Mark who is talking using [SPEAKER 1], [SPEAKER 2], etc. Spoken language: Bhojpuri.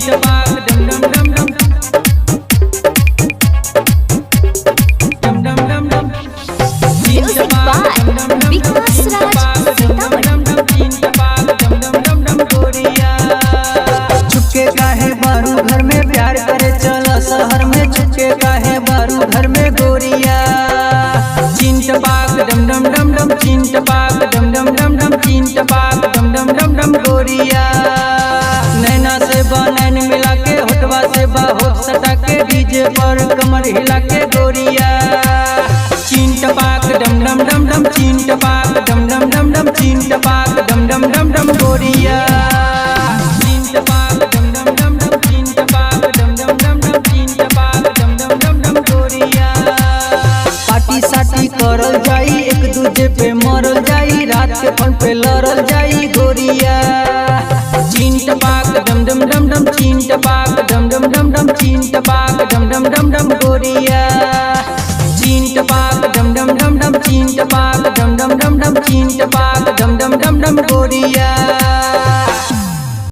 [SPEAKER 1] टपाक डम डम डम डम डम डम डम डम चीन टपाक डम डम डम
[SPEAKER 2] विकास राज सीतामढ़ी।
[SPEAKER 1] गोरिया चुपके काहे बारू घर में प्यार करे चला शहर में चुपके काहे बारू घर में गोरिया चीन टपाक डम डम डम डम चीन टपाक डम डम डम डम चीन टपाक डम डम डम डम गोरिया नैना से बा नैन मिला के होठवा से बा होठ सटा के डीजे पर कमर हिला के गोरिया चीन टपाक डम डम डम डम चीन टपाक डम डम डम डम चीन टपाक डम डम डम डम गोरिया चीन टपाक डम डम डम डम चीन टपाक डम डम डम डम चीन टपाक डम डम डम डम गोरिया पार्टी साटी करल जाई एक दूजे पे मरल जाई रात के फोन पे लड़ल जाई गोरिया चीन टपाक डम डम डम डम चीन टपाक डम डम डम डम चीन टपाक डम डम डम डम गोरिया चीन टपाक डम डम डम डम चीन टपाक डम डम डम डम चीन टपाक डम डम डम डम गोरिया।